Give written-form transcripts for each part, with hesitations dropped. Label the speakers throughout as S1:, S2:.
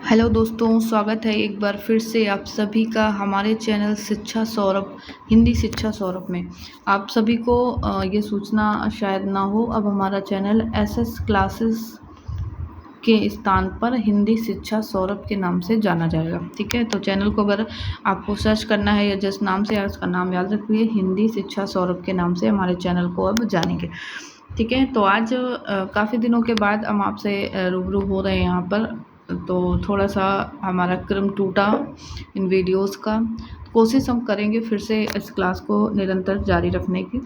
S1: Hello दोस्तों, स्वागत है एक बार फिर से आप सभी का हमारे चैनल शिक्षा सौरभ, हिंदी शिक्षा सौरभ में। आप सभी को ये सूचना शायद ना हो, अब हमारा चैनल एसएस क्लासेस के स्थान पर हिंदी शिक्षा सौरभ के नाम से जाना जाएगा। ठीक है, तो चैनल को अगर आपको सर्च करना है या जिस नाम से, उसका नाम याद रखिए, हिंदी शिक्षा सौरभ के नाम से हमारे चैनल को अब जानेंगे। ठीक है, तो आज काफ़ी दिनों के बाद हम आपसे रूबरू हो रहे हैं यहाँ पर, तो थोड़ा सा हमारा क्रम टूटा इन वीडियोस का। कोशिश हम करेंगे फिर से इस क्लास को निरंतर जारी रखने की।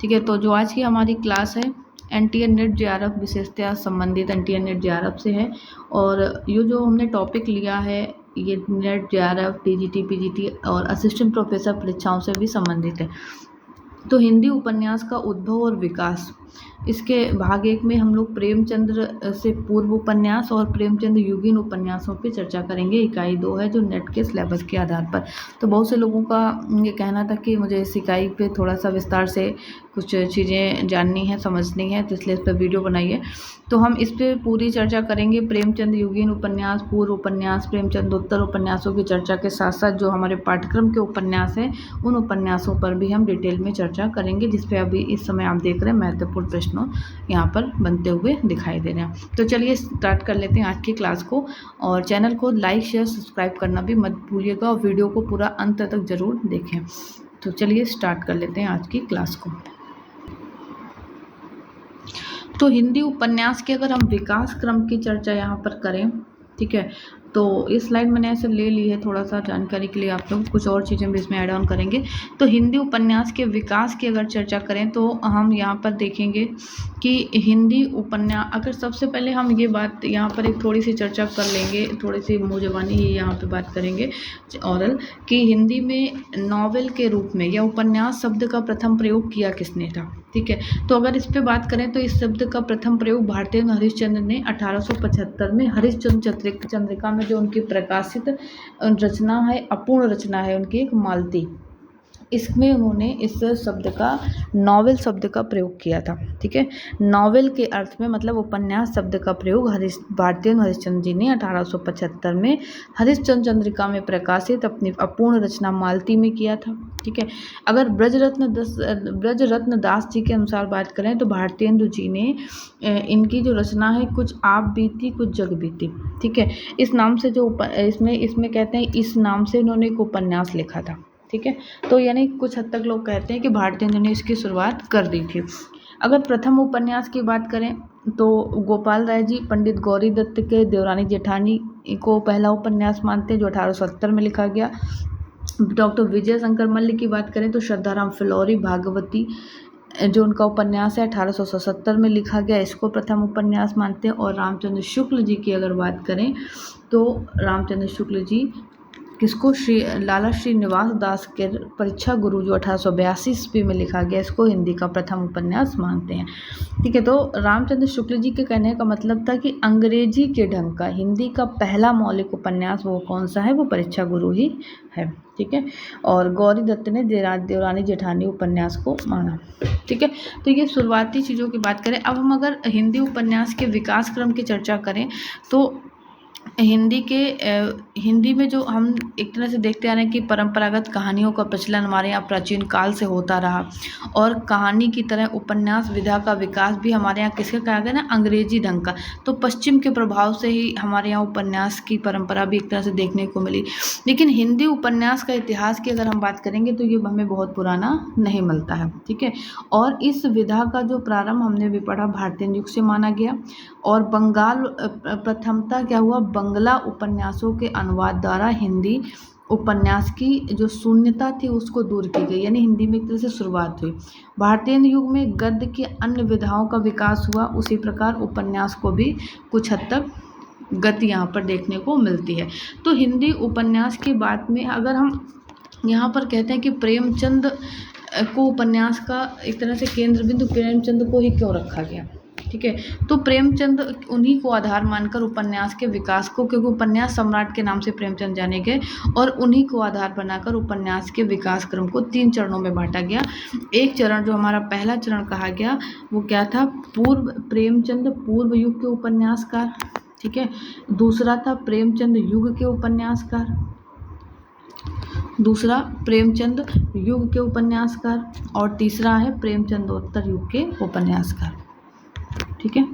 S1: ठीक है, तो जो आज की हमारी क्लास है एनटीए नेट जेआरएफ विशेषतः संबंधित एनटीए नेट जेआरएफ से है, और ये जो हमने टॉपिक लिया है ये नेट जेआरएफ, टीजीटी, पीजीटी और असिस्टेंट प्रोफेसर परीक्षाओं से भी संबंधित है। तो हिंदी उपन्यास का उद्भव और विकास, इसके भाग 1 में हम लोग प्रेमचंद्र से पूर्व उपन्यास और प्रेमचंद्र युगीन उपन्यासों पे चर्चा करेंगे। इकाई 2 है जो नेट के सिलेबस के आधार पर। तो बहुत से लोगों का ये कहना था कि मुझे इस इकाई पे थोड़ा सा विस्तार से कुछ चीज़ें जाननी है, समझनी है, तो इसलिए इस पर वीडियो बनाई है। तो हम इस पर पूरी चर्चा करेंगे। प्रेमचंद्र युगीन उपन्यास, पूर्व उपन्यास, प्रेमचंद्र उत्तर उपन्यासों की चर्चा के साथ साथ जो हमारे पाठ्यक्रम के उपन्यास हैं उन उपन्यासों पर भी हम डिटेल में चर्चा करेंगे, जिसपे अभी इस समय आप देख रहे हैं महत्वपूर्ण प्रश्नों यहाँ पर बनते हुए दिखाई दे रहे हैं। तो चलिए स्टार्ट कर लेते हैं आज की क्लास को, और चैनल को लाइक, शेयर, सब्सक्राइब करना भी मत भूलिएगा और वीडियो को पूरा अंत तक जरूर देखें। तो चलिए स्टार्ट कर लेते हैं आज की क्लास को। तो हिंदी उपन्यास के अगर हम विकास क्रम की चर्चा यहाँ पर करें, ठीक है, तो इस स्लाइड मैंने ऐसे ले ली है थोड़ा सा जानकारी के लिए, आप लोग कुछ और चीज़ें भी इसमें ऐड ऑन करेंगे। तो हिंदी उपन्यास के विकास की अगर चर्चा करें तो हम यहाँ पर देखेंगे कि हिंदी उपन्यास, अगर सबसे पहले हम ये बात यहाँ पर एक थोड़ी सी चर्चा कर लेंगे, थोड़ी सी मुँह ही यहाँ पे बात करेंगे औरल, कि हिंदी में नॉवेल के रूप में या उपन्यास शब्द का प्रथम प्रयोग किया किसने था। ठीक है, तो अगर इस पे बात करें तो इस शब्द का प्रथम प्रयोग भारतेंदु हरिश्चंद्र ने 1875 में हरिश्चंद्र चंद्रिका में जो उनकी प्रकाशित रचना है, अपूर्ण रचना है उनकी, एक मालती, इसमें उन्होंने इस शब्द का, नॉवेल शब्द का प्रयोग किया था। ठीक है, नॉवेल के अर्थ में मतलब उपन्यास शब्द का प्रयोग भारतेंदु हरिश्चंद्र जी ने 1875 में हरिश्चंद्र चंद्रिका में प्रकाशित अपनी अपूर्ण रचना मालती में किया था। ठीक है, अगर ब्रजरत्न दास जी के अनुसार बात करें तो भारतेंदु जी ने इनकी जो रचना है कुछ आप बीती कुछ जग बीती, ठीक है, इस नाम से जो इसमें कहते हैं, इस नाम से उन्होंने एक उपन्यास लिखा था। ठीक है, तो यानी कुछ हद तक लोग कहते हैं कि भारतेंदु ने इसकी शुरुआत कर दी थी। अगर प्रथम उपन्यास की बात करें तो गोपाल राय जी पंडित गौरी दत्त के देवरानी जेठानी को पहला उपन्यास मानते हैं, जो 1870 में लिखा गया। डॉक्टर विजय शंकर मल्ल की बात करें तो श्रद्धाराम फिलौरी भागवती जो उनका उपन्यास है 1877 में लिखा गया, इसको प्रथम उपन्यास मानते हैं। और रामचंद्र शुक्ल जी की अगर बात करें तो रामचंद्र शुक्ल जी किसको, लाला श्रीनिवास दास के परीक्षा गुरु जो 1882 ईस्वी में लिखा गया, इसको हिंदी का प्रथम उपन्यास मानते हैं। ठीक है, तो रामचंद्र शुक्ल जी के कहने का मतलब था कि अंग्रेजी के ढंग का हिंदी का पहला मौलिक उपन्यास वो कौन सा है, वो परीक्षा गुरु ही है। ठीक है, और गौरी दत्त ने देवरानी जेठानी उपन्यास को माना। ठीक है, तो ये शुरुआती चीज़ों की बात करें। अब हम अगर हिंदी उपन्यास के विकास क्रम की चर्चा करें तो हिंदी में जो हम एक तरह से देखते आ रहे हैं कि परंपरागत कहानियों का प्रचलन हमारे यहाँ प्राचीन काल से होता रहा, और कहानी की तरह उपन्यास विधा का विकास भी हमारे यहाँ किसके कहा गया ना, अंग्रेजी ढंग का। तो पश्चिम के प्रभाव से ही हमारे यहाँ उपन्यास की परंपरा भी एक तरह से देखने को मिली। लेकिन हिंदी उपन्यास का इतिहास की अगर हम बात करेंगे तो ये हमें बहुत पुराना नहीं मिलता है। ठीक है, और इस विधा का जो प्रारंभ हमने भी पढ़ा भारतीय युग से माना गया, और बंगाल प्रथमता क्या हुआ, बंगला उपन्यासों के अनुवाद द्वारा हिंदी उपन्यास की जो शून्यता थी उसको दूर की गई, यानी हिंदी में एक तरह से शुरुआत हुई। भारतीय युग में गद्य की अन्य विधाओं का विकास हुआ, उसी प्रकार उपन्यास को भी कुछ हद तक गति यहाँ पर देखने को मिलती है। तो हिंदी उपन्यास की बात में अगर हम यहाँ पर कहते हैं कि प्रेमचंद को उपन्यास का एक तरह से केंद्र बिंदु प्रेमचंद को ही क्यों रखा गया। ठीक है, तो प्रेमचंद उन्हीं को आधार मानकर उपन्यास के विकास को, क्योंकि उपन्यास सम्राट के नाम से प्रेमचंद जाने गए, और उन्हीं को आधार बनाकर उपन्यास के विकास क्रम को 3 चरणों में बांटा गया। एक चरण जो हमारा पहला चरण कहा गया वो क्या था, प्रेमचंद पूर्व युग के उपन्यासकार। ठीक है। दूसरा था प्रेमचंद युग के उपन्यासकार, दूसरा प्रेमचंद युग के उपन्यासकार, और तीसरा है प्रेमचंदोत्तर युग के उपन्यासकार, ठीक है।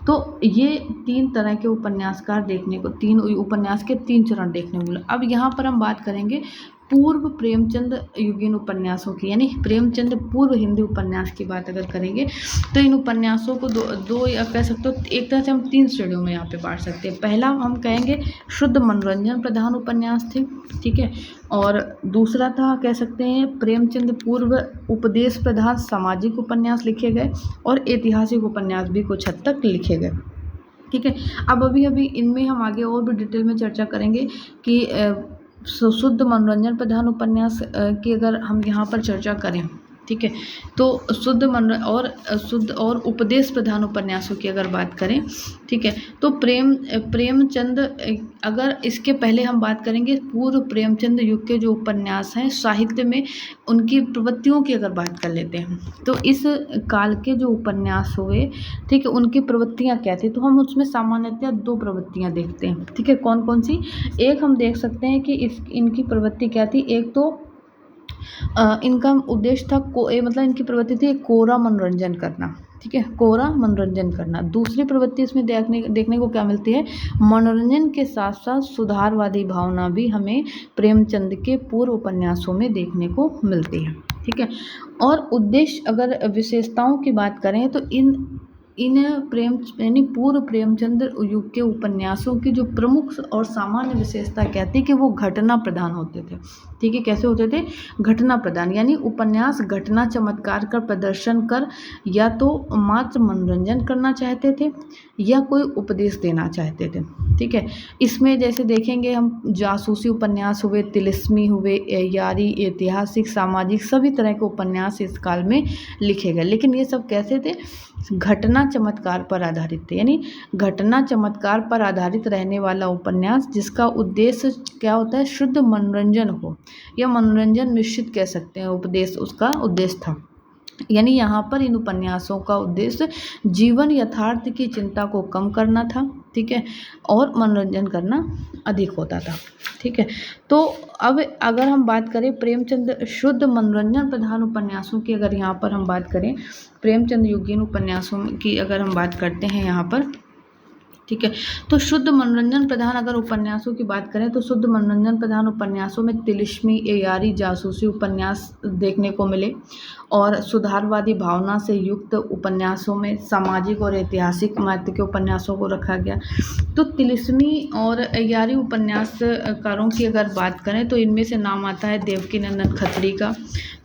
S1: तो ये 3 तरह के उपन्यासकार देखने को, 3 उपन्यास के 3 चरण देखने को मिले। अब यहाँ पर हम बात करेंगे पूर्व प्रेमचंद युगीन उपन्यासों की, यानी प्रेमचंद पूर्व हिंदी उपन्यास की बात अगर करेंगे तो इन उपन्यासों को दो या कह सकते हो एक तरह से हम 3 श्रेणियों में यहाँ पे बांट सकते हैं। पहला हम कहेंगे शुद्ध मनोरंजन प्रधान उपन्यास थे, ठीक है। और दूसरा था कह सकते हैं प्रेमचंद पूर्व उपदेश प्रधान सामाजिक उपन्यास लिखे गए, और ऐतिहासिक उपन्यास भी कुछ हद तक लिखे गए, ठीक है। अब अभी इनमें हम आगे और भी डिटेल में चर्चा करेंगे कि शुद्ध मनोरंजन प्रधान उपन्यास की अगर हम यहाँ पर चर्चा करें, ठीक है, तो शुद्ध और उपदेश प्रधान उपन्यासों की अगर बात करें, ठीक है, तो प्रेमचंद, अगर इसके पहले हम बात करेंगे पूर्व प्रेमचंद युग के जो उपन्यास हैं साहित्य में उनकी प्रवृत्तियों की अगर बात कर लेते हैं, तो इस काल के जो उपन्यास हुए, ठीक है, उनकी प्रवृत्तियां क्या थी, तो हम उसमें सामान्यतः 2 प्रवृत्तियां देखते हैं, ठीक है। कौन कौन सी? एक हम देख सकते हैं कि इनकी प्रवृत्ति क्या थी। एक तो इनका उद्देश्य था मतलब इनकी प्रवृत्ति थी कोरा मनोरंजन करना, ठीक है, कोरा मनोरंजन करना। दूसरी प्रवृत्ति इसमें देखने को क्या मिलती है, मनोरंजन के साथ साथ सुधारवादी भावना भी हमें प्रेमचंद के पूर्व उपन्यासों में देखने को मिलती है, ठीक है। और उद्देश्य अगर विशेषताओं की बात करें तो इन यानी पूर्व प्रेमचंद युग के उपन्यासों की जो प्रमुख और सामान्य विशेषता कहती है कि वो घटना प्रधान होते थे, ठीक है। कैसे होते थे? घटना प्रधान, यानी उपन्यास घटना चमत्कार का प्रदर्शन कर या तो मात्र मनोरंजन करना चाहते थे या कोई उपदेश देना चाहते थे, ठीक है। इसमें जैसे देखेंगे हम जासूसी उपन्यास हुए, तिलिस्मी हुए, यारी, ऐतिहासिक, सामाजिक, सभी तरह के उपन्यास इस काल में लिखे गए, लेकिन ये सब कैसे थे? घटना चमत्कार पर आधारित थे, यानी घटना चमत्कार पर आधारित रहने वाला उपन्यास जिसका उद्देश्य क्या होता है? शुद्ध मनोरंजन हो या मनोरंजन मिश्रित कह सकते हैं, उपदेश उसका उद्देश्य था। यानी यहाँ पर इन उपन्यासों का उद्देश्य जीवन यथार्थ की चिंता को कम करना था, ठीक है, और मनोरंजन करना अधिक होता था, ठीक है। तो अब अगर हम बात करें प्रेमचंद शुद्ध मनोरंजन प्रधान उपन्यासों की, अगर यहाँ पर हम बात करें प्रेमचंद युगीन उपन्यासों की अगर हम बात करते हैं यहाँ पर, ठीक है, तो शुद्ध मनोरंजन प्रधान अगर उपन्यासों की बात करें तो शुद्ध मनोरंजन प्रधान उपन्यासों में तिलिस्मी, यारी, जासूसी उपन्यास देखने को मिले, और सुधारवादी भावना से युक्त उपन्यासों में सामाजिक और ऐतिहासिक महत्व के उपन्यासों को रखा गया। तो तिलिस्मी और यारी उपन्यासकारों की अगर बात करें तो इनमें से नाम आता है देवकीनंदन खत्री का,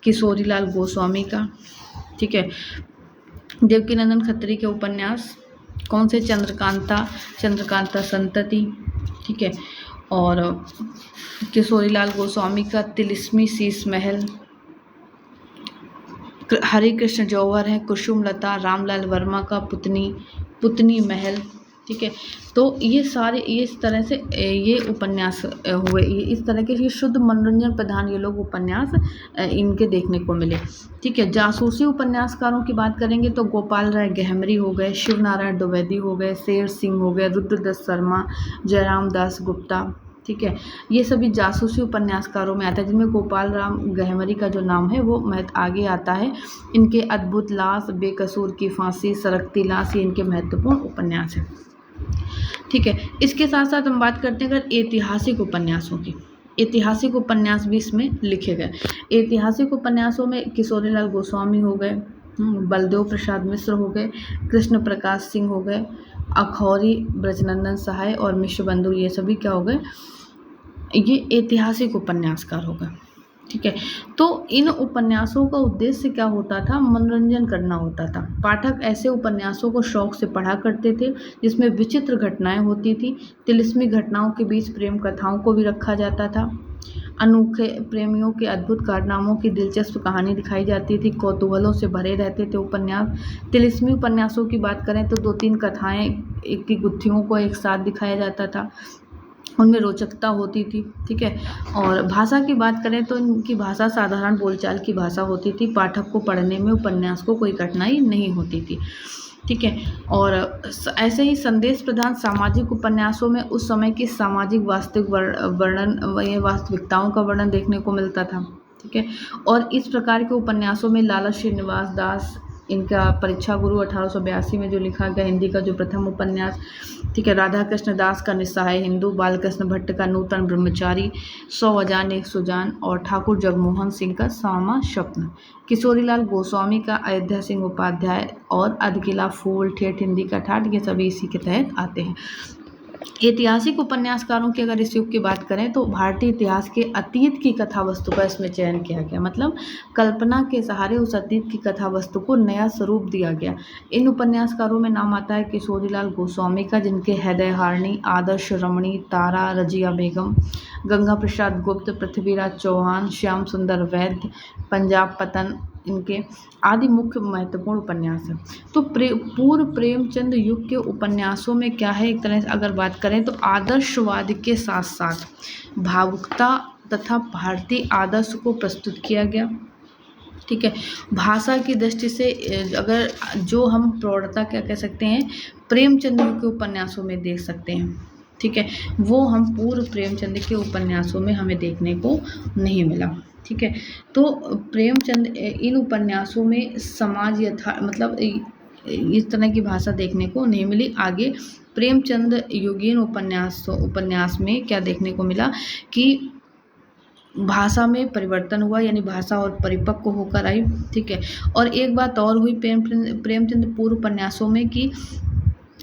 S1: किशोरीलाल गोस्वामी का, ठीक है। देवकीनंदन खत्री के उपन्यास कौन से? चंद्रकांता संतति, ठीक है, और किशोरीलाल गोस्वामी का तिलिस्मी शीश महल, हरे कृष्ण जौहर है कुसुमलता, रामलाल वर्मा का पुतनी महल, ठीक है। तो ये सारे इस तरह से ये उपन्यास हुए, इस तरह के ये शुद्ध मनोरंजन प्रधान ये लोग उपन्यास इनके देखने को मिले, ठीक है। जासूसी उपन्यासकारों की बात करेंगे तो गोपाल राय गहमरी हो गए, शिव नारायण द्विवेदी हो गए, शेर सिंह हो गए, रुद्रदत्त शर्मा, जयराम दास गुप्ता, ठीक है। ये सभी जासूसी उपन्यासकारों में आता है, जिनमें गोपाल राम गहमरी का जो नाम है वो आगे आता है। इनके अद्भुत लाश, बेकसूर की फांसी, सरकती लाश, ये इनके महत्वपूर्ण उपन्यास हैं, ठीक है। इसके साथ साथ हम बात करते हैं अगर ऐतिहासिक उपन्यासों की, ऐतिहासिक उपन्यास भी इसमें लिखे गए। ऐतिहासिक उपन्यासों में किशोरीलाल गोस्वामी हो गए, बलदेव प्रसाद मिश्र हो गए, कृष्ण प्रकाश सिंह हो गए, अखौरी, ब्रजनंदन सहाय और मिश्र बंधु, ये सभी क्या हो गए? ये ऐतिहासिक उपन्यासकार हो गए, ठीक है। तो इन उपन्यासों का उद्देश्य क्या होता था? मनोरंजन करना होता था। पाठक ऐसे उपन्यासों को शौक से पढ़ा करते थे जिसमें विचित्र घटनाएं होती थी। तिलिस्मी घटनाओं के बीच प्रेम कथाओं को भी रखा जाता था। अनोखे प्रेमियों के अद्भुत कारनामों की दिलचस्प कहानी दिखाई जाती थी। कौतूहलों से भरे रहते थे उपन्यास। तिलिस्मी उपन्यासों की बात करें तो 2-3 कथाएं एक की गुत्थियों को एक साथ दिखाया जाता था, उनमें रोचकता होती थी, ठीक है। और भाषा की बात करें तो इनकी भाषा साधारण बोलचाल की भाषा होती थी। पाठक को पढ़ने में उपन्यास को कोई कठिनाई नहीं होती थी। ठीक है। और ऐसे ही संदेश प्रधान सामाजिक उपन्यासों में उस समय की सामाजिक वास्तविक वर्णन ये वास्तविकताओं का वर्णन देखने को मिलता था। ठीक है। और इस प्रकार के उपन्यासों में लाला श्रीनिवास दास, इनका परीक्षा गुरु 1882 में जो लिखा गया हिंदी का जो प्रथम उपन्यास, ठीक है, राधा कृष्ण दास का निस्सहाय हिंदू, बालकृष्ण भट्ट का नूतन ब्रह्मचारी, 100 अजान एक सुजान और ठाकुर जगमोहन सिंह का सामा स्वप्न, किशोरीलाल गोस्वामी का अयोध्या सिंह उपाध्याय और अधकिला फूल, ठेठ हिंदी का ठाठ, ये सभी इसी के तहत आते हैं। ऐतिहासिक उपन्यासकारों की अगर इस युग की बात करें तो भारतीय इतिहास के अतीत की कथा वस्तु का इसमें चयन किया गया, मतलब कल्पना के सहारे उस अतीत की कथा वस्तु को नया स्वरूप दिया गया। इन उपन्यासकारों में नाम आता है किशोरीलाल गोस्वामी का, जिनके हृदय हारिणी, आदर्श रमणी, तारा, रजिया बेगम, गंगा प्रसाद गुप्त, पृथ्वीराज चौहान, श्याम सुंदर वैद्य, पंजाब पतन, इनके आदि मुख्य महत्वपूर्ण उपन्यास हैं। तो पूर्व प्रेमचंद युग के उपन्यासों में क्या है, एक तरह से अगर बात करें तो आदर्शवाद के साथ साथ भावुकता तथा भारतीय आदर्श को प्रस्तुत किया गया। ठीक है। भाषा की दृष्टि से अगर जो हम प्रौढ़ता क्या कह सकते हैं, प्रेमचंद के उपन्यासों में देख सकते हैं, ठीक है, वो हम पूर्व प्रेमचंद के उपन्यासों में हमें देखने को नहीं मिला। ठीक है। तो प्रेमचंद इन उपन्यासों में समाज मतलब इस तरह की भाषा देखने को नहीं मिली। आगे प्रेमचंद युगीन उपन्यास में क्या देखने को मिला कि भाषा में परिवर्तन हुआ, यानी भाषा और परिपक्व होकर आई। ठीक है। और एक बात और हुई प्रेमचंद पूर्व उपन्यासों में कि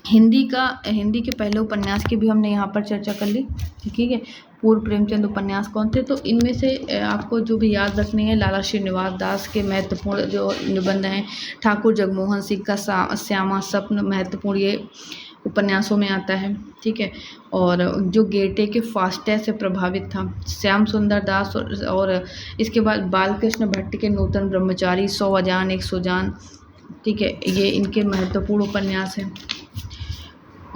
S1: हिंदी के पहले उपन्यास की भी हमने यहाँ पर चर्चा कर ली। ठीक है। पूर्व प्रेमचंद उपन्यास कौन थे, तो इनमें से आपको जो भी याद रखनी है, लाला श्रीनिवास दास के महत्वपूर्ण जो निबंध हैं, ठाकुर जगमोहन सिंह का श्यामा स्वप्न महत्वपूर्ण ये उपन्यासों में आता है। ठीक है। और जो गेटे के फास्टे से प्रभावित था, श्याम सुंदर दास और इसके बाद बालकृष्ण भट्ट के नूतन ब्रह्मचारी, 100 अजान एक सुजान, ठीक है, ये इनके महत्वपूर्ण उपन्यास हैं।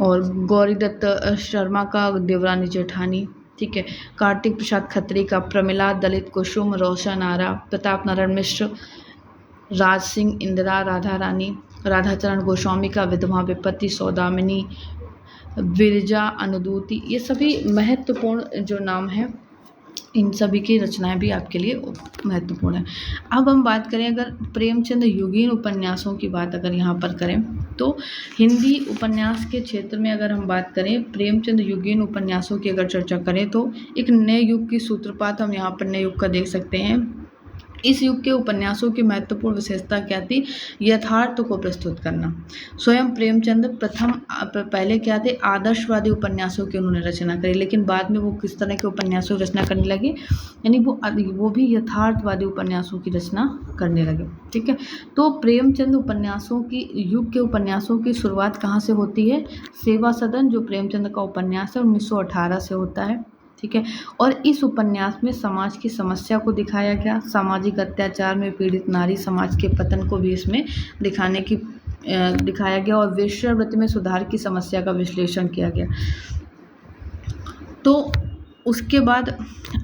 S1: और गौरी दत्त शर्मा का देवरानी जेठानी, ठीक है, कार्तिक प्रसाद खत्री का प्रमिला, दलित कुसुम, रोशन आरा, प्रताप नारायण मिश्र, राज सिंह इंदिरा, राधा रानी, राधाचरण गोस्वामी का विधवा विपत्ति, सौदामिनी, विरजा, अनुदूति, ये सभी महत्वपूर्ण जो नाम हैं, इन सभी की रचनाएं भी आपके लिए महत्वपूर्ण है। अब हम बात करें अगर प्रेमचंद युगीन उपन्यासों की बात अगर यहाँ पर करें तो हिंदी उपन्यास के क्षेत्र में अगर हम बात करें प्रेमचंद युगीन उपन्यासों की अगर चर्चा करें तो एक नए युग की सूत्रपात हम यहाँ पर नए युग का देख सकते हैं। इस युग के उपन्यासों की महत्वपूर्ण विशेषता क्या थी, यथार्थ को प्रस्तुत करना। स्वयं प्रेमचंद पहले क्या थे, आदर्शवादी उपन्यासों की उन्होंने रचना करी, लेकिन बाद में वो किस तरह के उपन्यासों की रचना करने लगे, यानी वो भी यथार्थवादी उपन्यासों की रचना करने लगे। ठीक है। तो प्रेमचंद उपन्यासों की युग के उपन्यासों की शुरुआत कहाँ से होती है, सेवा सदन जो प्रेमचंद का उपन्यास है 1918 से होता है। ठीक है। और इस उपन्यास में समाज की समस्या को दिखाया गया, सामाजिक अत्याचार में पीड़ित नारी समाज के पतन को भी इसमें दिखाया गया और वेश्यावृत्ति में सुधार की समस्या का विश्लेषण किया गया। तो उसके बाद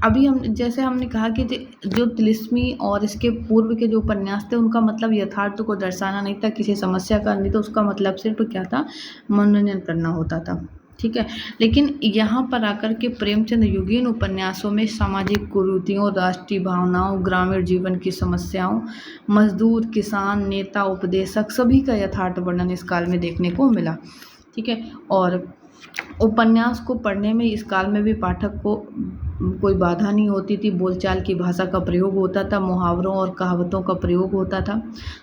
S1: अभी जैसे हमने कहा कि जो तिलिस्मी और इसके पूर्व के जो उपन्यास थे उनका मतलब यथार्थ को दर्शाना नहीं था, किसी समस्या का नहीं था, उसका मतलब सिर्फ क्या था, मनोरंजन करना होता था। ठीक है। लेकिन यहाँ पर आकर के प्रेमचंद युगीन उपन्यासों में सामाजिक कुरीतियों, राष्ट्रीय भावनाओं, ग्रामीण जीवन की समस्याओं, मजदूर, किसान, नेता, उपदेशक सभी का यथार्थ वर्णन इस काल में देखने को मिला। ठीक है। और उपन्यास को पढ़ने में इस काल में भी पाठक को कोई बाधा नहीं होती थी, बोलचाल की भाषा का प्रयोग होता था, मुहावरों और कहावतों का प्रयोग होता था।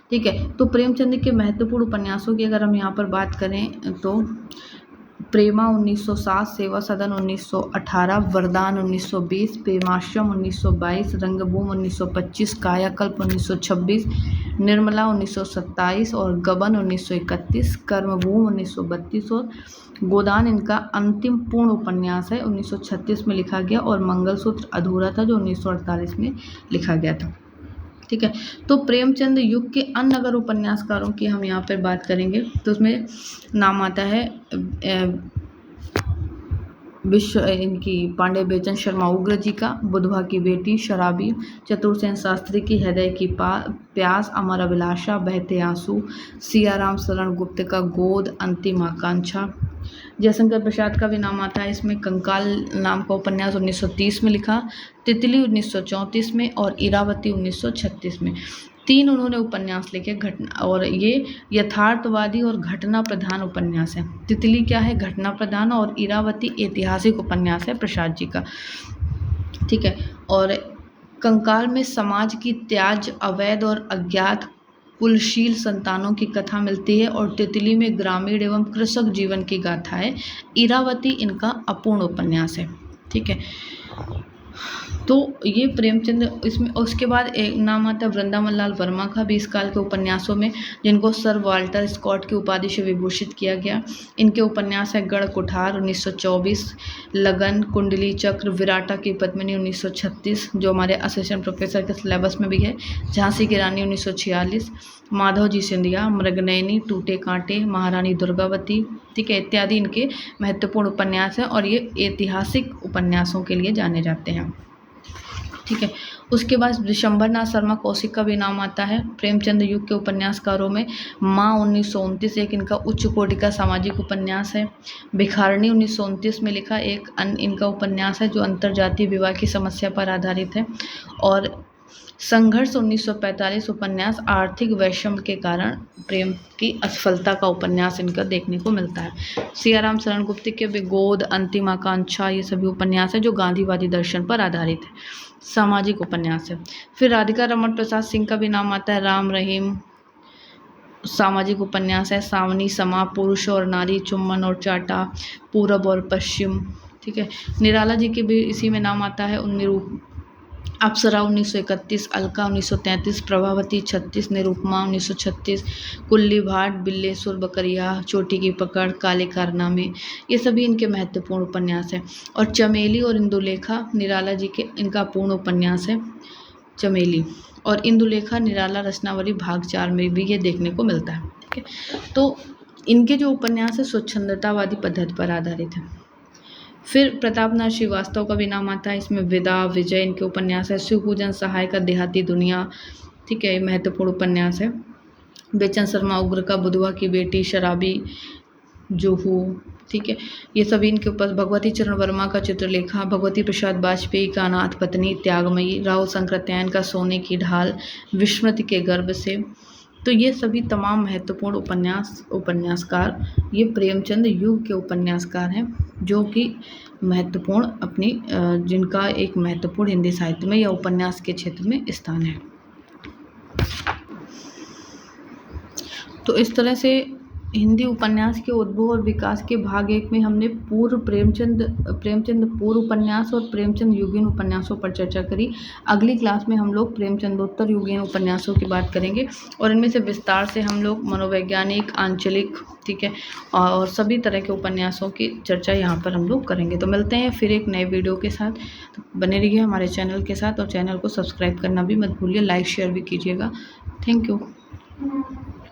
S1: ठीक है। तो प्रेमचंद के महत्वपूर्ण उपन्यासों की अगर हम यहाँ पर बात करें तो प्रेमा 1907, सेवा सदन 1918, वरदान 1920, प्रेमाश्रम 1922, रंगभूमि 1925, कायाकल्प 1926, निर्मला 1927 और गबन 1931, कर्मभूमि 1932 और गोदान इनका अंतिम पूर्ण उपन्यास है, 1936 में लिखा गया और मंगलसूत्र अधूरा था जो 1948 में लिखा गया था। ठीक है। तो प्रेमचंद युग के अन्य अगर उपन्यासकारों की हम यहाँ पर बात करेंगे तो उसमें नाम आता है विश्व इनकी पांडे बेचन शर्मा उग्र जी का, बुधवा की बेटी शराबी, चतुर्सेन शास्त्री की हृदय की प्यास, अमर अभिलाषा, बहते आंसू, सियाराम शरण गुप्त का गोद, अंतिम आकांक्षा। जयशंकर प्रसाद का भी नाम आता है इसमें। कंकाल नाम का उपन्यास 1930 में लिखा, तितली 1934 में और इरावती 1936 में। 3 उन्होंने उपन्यास लिखे घटना, और ये यथार्थवादी और घटना प्रधान उपन्यास है। तितली क्या है, घटना प्रधान, और इरावती ऐतिहासिक उपन्यास है प्रसाद जी का, ठीक है। और कंकाल में समाज की त्याज, अवैध और अज्ञात कुलशील संतानों की कथा मिलती है, और तितली में ग्रामीण एवं कृषक जीवन की गाथा है। इरावती इनका अपूर्ण उपन्यास है, ठीक है। तो ये प्रेमचंद इसमें। उसके बाद एक नाम आता है वृंदावन लाल वर्मा का भी इस काल के उपन्यासों में, जिनको सर वाल्टर स्कॉट की उपाधि से विभूषित किया गया। इनके उपन्यास है गढ़ कुठार 1924, लगन, कुंडली चक्र, विराटा की पद्मिनी 1936, जो हमारे असिस्टेंट प्रोफेसर के सिलेबस में भी है, झांसी की रानी 1946, माधव जी सिंधिया, मृगनयनी, टूटे कांटे, महारानी दुर्गावती, ठीक है, इत्यादि इनके महत्वपूर्ण उपन्यास हैं, और ये ऐतिहासिक उपन्यासों के लिए जाने जाते हैं, ठीक है। उसके बाद विशंबरनाथ शर्मा कौशिक का भी नाम आता है प्रेमचंद युग के उपन्यासकारों में। माँ 1929 एक इनका उच्च कोटि का सामाजिक उपन्यास है। भिखारणी 1929 में लिखा एक इनका उपन्यास है, जो अंतरजातीय विवाह की समस्या पर आधारित है। और संघर्ष 1945 उपन्यास आर्थिक वैषम्य के कारण प्रेम की असफलता का उपन्यास इनका देखने को मिलता है। सियाराम शरण गुप्त के विगोद, अंतिम आकांक्षा, ये सभी उपन्यास है जो गांधीवादी दर्शन पर आधारित है, सामाजिक उपन्यास है। फिर राधिका रमन प्रसाद सिंह का भी नाम आता है, राम रहीम सामाजिक उपन्यास है। सावनी समा, पुरुष और नारी, चुम्बन और चाटा, पूरब और पश्चिम, ठीक है। निराला जी के भी इसी में नाम आता है। अप्सरा 1931, अलका 1933, प्रभावती 36, निरूपमा 1936, कुल्ली भाट, बिल्लेसुर बकरिया, चोटी की पकड़, काले कारनामे, ये सभी इनके महत्वपूर्ण उपन्यास हैं। और चमेली और इंदुलेखा निराला जी के इनका पूर्ण उपन्यास है चमेली, और इंदुलेखा निराला रचनावली भाग 4 में भी ये देखने को मिलता है, ठीक है। तो इनके जो उपन्यास है स्वच्छंदतावादी पद्धति पर आधारित है। फिर प्रतापनाथ श्रीवास्तव का भी नाम आता है इसमें। विदा, विजय इनके उपन्यास है। शिवपूजन सहाय का देहाती दुनिया, ठीक है, महत्वपूर्ण उपन्यास है। बेचन शर्मा उग्र का बुधवा की बेटी, शराबी, जुहू, ठीक है, ये सभी इनके ऊपर। भगवती चरण वर्मा का चित्रलेखा, भगवती प्रसाद वाजपेयी का अनाथ पत्नी, त्यागमयी, राहुल शंकरत्यायन का सोने की ढाल, विस्मृति के गर्भ से। तो ये सभी तमाम महत्वपूर्ण उपन्यासकार ये प्रेमचंद युग के उपन्यासकार हैं, जो कि महत्वपूर्ण अपनी जिनका एक महत्वपूर्ण हिंदी साहित्य में या उपन्यास के क्षेत्र में स्थान है। तो इस तरह से हिंदी उपन्यास के उद्भव और विकास के भाग 1 में हमने प्रेमचंद पूर्व उपन्यास और प्रेमचंद युगीन उपन्यासों पर चर्चा करी। अगली क्लास में हम लोग प्रेमचंदोत्तर युगीन उपन्यासों की बात करेंगे, और इनमें से विस्तार से हम लोग मनोवैज्ञानिक, आंचलिक, ठीक है, और सभी तरह के उपन्यासों की चर्चा यहाँ पर हम लोग करेंगे। तो मिलते हैं फिर एक नए वीडियो के साथ। तो बने रहिए हमारे चैनल के साथ, और चैनल को सब्सक्राइब करना भी मत भूलिए, लाइक शेयर भी कीजिएगा। Thank you.